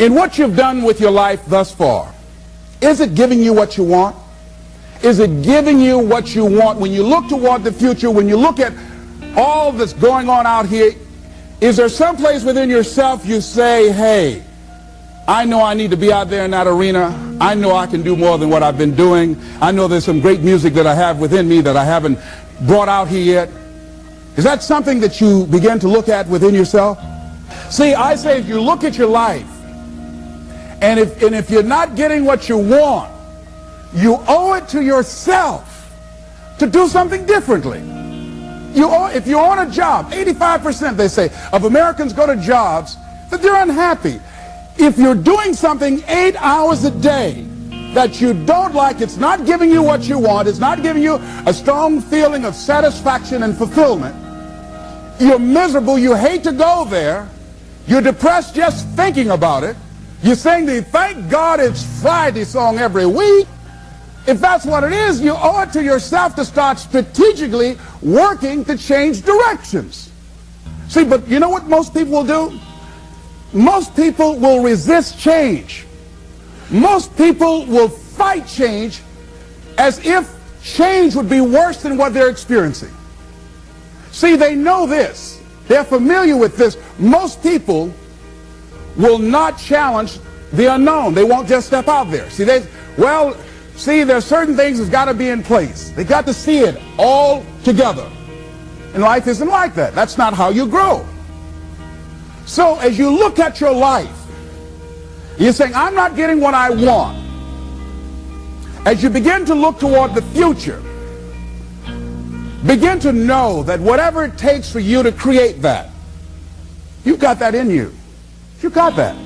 In what you've done with your life thus far, is it giving you what you want? Is it giving you what you want? When you look toward the future, when you look at all that's going on out here, is there some place within yourself you say, hey, I know I need to be out there in that arena. I know I can do more than what I've been doing. I know there's some great music that I have within me that I haven't brought out here yet. Is that something that you begin to look at within yourself? See, I say if you look at your life, and if you're not getting what you want, you owe it to yourself to do something differently. If you're on a job, 85% they say of Americans go to jobs that they're unhappy. If you're doing something 8 hours a day that you don't like, it's not giving you what you want, it's not giving you a strong feeling of satisfaction and fulfillment, you're miserable, you hate to go there, you're depressed just thinking about it, you sing the "Thank God It's Friday" song every week. If that's what it is, you owe it to yourself to start strategically working to change directions. See, but you know what most people will do? Most people will resist change. Most people will fight change as if change would be worse than what they're experiencing. See, they know this. They're familiar with this. Most people will not challenge the unknown. They won't just step out there. See, there's certain things that's got to be in place. They got to see it all together. And life isn't like that. That's not how you grow. So as you look at your life, you're saying, I'm not getting what I want. As you begin to look toward the future, begin to know that whatever it takes for you to create that, you've got that in you. You've got that.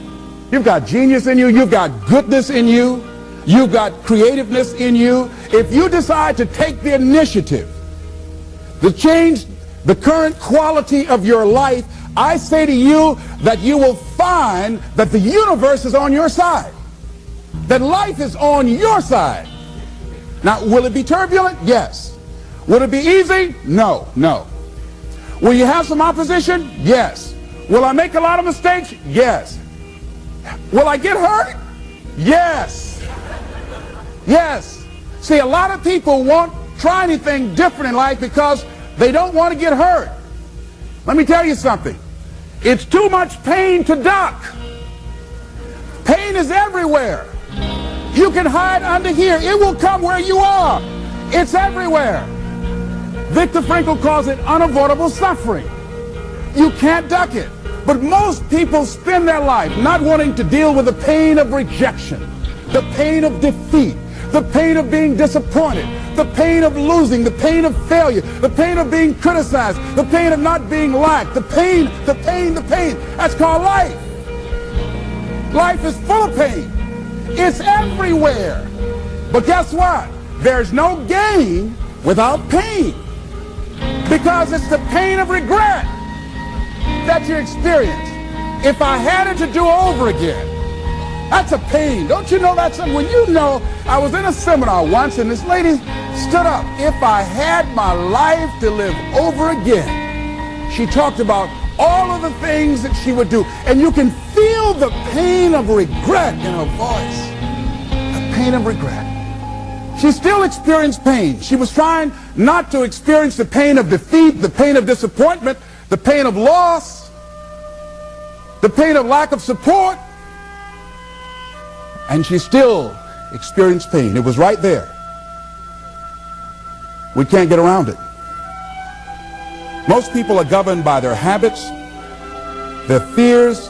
You've got genius in you. You've got goodness in you. You've got creativeness in you. If you decide to take the initiative to change the current quality of your life, I say to you that you will find that the universe is on your side, that life is on your side. Now, will it be turbulent? Yes. Will it be easy? No, no. Will you have some opposition? Yes. Will I make a lot of mistakes? Yes. Will I get hurt? Yes. Yes. See, a lot of people won't try anything different in life because they don't want to get hurt. Let me tell you something. It's too much pain to duck. Pain is everywhere. You can hide under here. It will come where you are. It's everywhere. Viktor Frankl calls it unavoidable suffering. You can't duck it. But most people spend their life not wanting to deal with the pain of rejection, the pain of defeat, the pain of being disappointed, the pain of losing, the pain of failure, the pain of being criticized, the pain of not being liked, the pain. That's called life. Life is full of pain. It's everywhere. But guess what? There's no gain without pain, because it's the pain of regret that you experience. If I had it to do over again, that's a pain. Don't you know that's something? When you know, I was in a seminar once and this lady stood up. If I had my life to live over again, she talked about all of the things that she would do. And you can feel the pain of regret in her voice. The pain of regret. She still experienced pain. She was trying not to experience the pain of defeat, the pain of disappointment, the pain of loss, the pain of lack of support. And she still experienced pain. It was right there. We can't get around it. Most people are governed by their habits, their fears,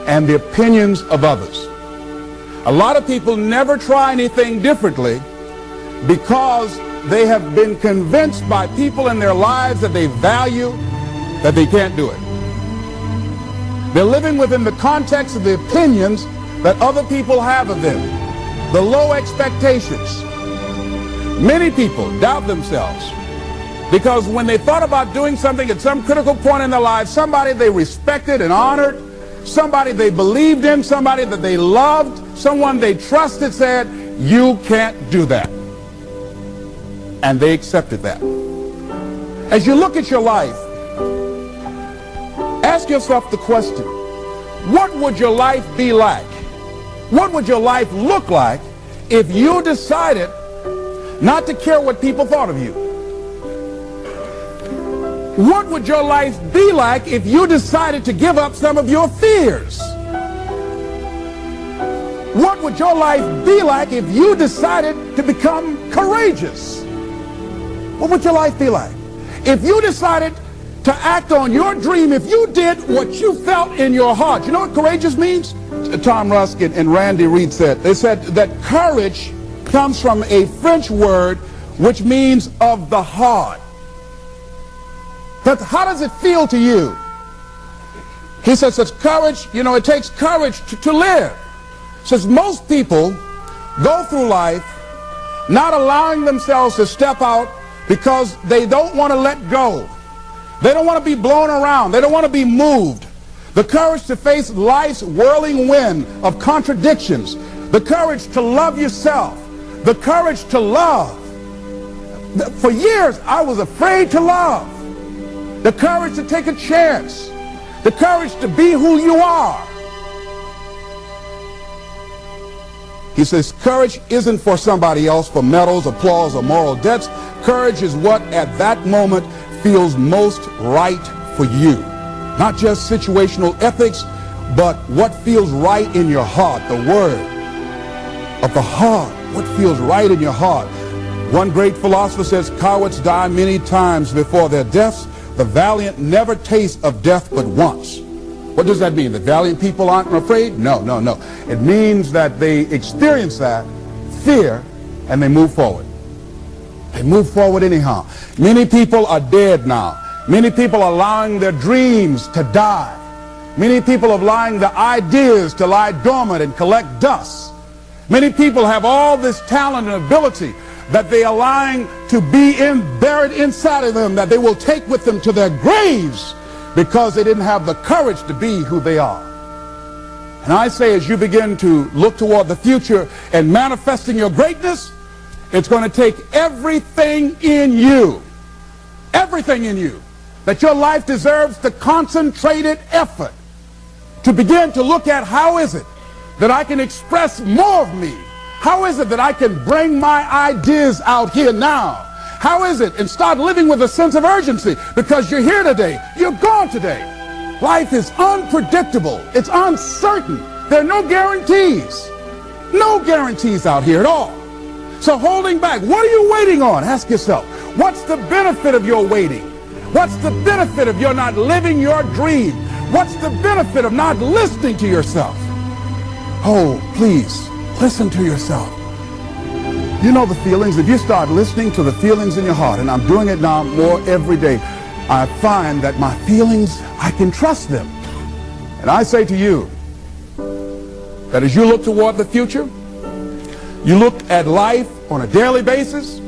and the opinions of others. A lot of people never try anything differently because they have been convinced by people in their lives that they value that they can't do it. They're living within the context of the opinions that other people have of them, the low expectations. Many people doubt themselves because when they thought about doing something at some critical point in their lives, somebody they respected and honored, somebody they believed in, somebody that they loved, someone they trusted said, you can't do that. And they accepted that. As you look at your life, ask yourself the question, what would your life be like? What would your life look like if you decided not to care what people thought of you? What would your life be like if you decided to give up some of your fears? What would your life be like if you decided to become courageous? What would your life be like? If you decided to act on your dream, if you did what you felt in your heart. You know what courageous means? Tom Rusk and Randy Reed said, they said that courage comes from a French word which means of the heart. But how does it feel to you? He says it's courage, you know, it takes courage to live. Says most people go through life not allowing themselves to step out because they don't want to let go. They don't want to be blown around. They don't want to be moved. The courage to face life's whirling wind of contradictions. The courage to love yourself. The courage to love. For years, I was afraid to love. The courage to take a chance. The courage to be who you are. He says courage isn't for somebody else, for medals, applause, or moral debts. Courage is what at that moment feels most right for you. Not just situational ethics, but what feels right in your heart. The word of the heart. What feels right in your heart. One great philosopher says, cowards die many times before their deaths. The valiant never taste of death but once. What does that mean? The valiant people aren't afraid? No, no, no. It means that they experience that fear and they move forward. They move forward anyhow. Many people are dead now. Many people are allowing their dreams to die. Many people are allowing the ideas to lie dormant and collect dust. Many people have all this talent and ability that they are allowing to be buried inside of them, that they will take with them to their graves because they didn't have the courage to be who they are. And I say, as you begin to look toward the future and manifesting your greatness, it's going to take everything in you, that your life deserves the concentrated effort to begin to look at how is it that I can express more of me? How is it that I can bring my ideas out here now? How is it? And start living with a sense of urgency, because you're here today, you're gone today. Life is unpredictable. It's uncertain. There are no guarantees. No guarantees out here at all. So holding back, what are you waiting on? Ask yourself, what's the benefit of your waiting? What's the benefit of your not living your dream? What's the benefit of not listening to yourself? Oh, please, listen to yourself. You know the feelings. If you start listening to the feelings in your heart, and I'm doing it now more every day, I find that my feelings, I can trust them. And I say to you that as you look toward the future, you look at life on a daily basis.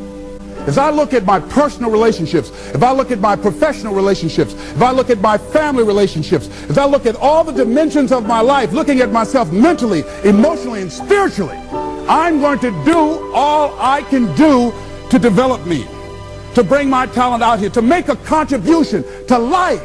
As I look at my personal relationships, if I look at my professional relationships, if I look at my family relationships, if I look at all the dimensions of my life, looking at myself mentally, emotionally, and spiritually, I'm going to do all I can do to develop me, to bring my talent out here, to make a contribution to life.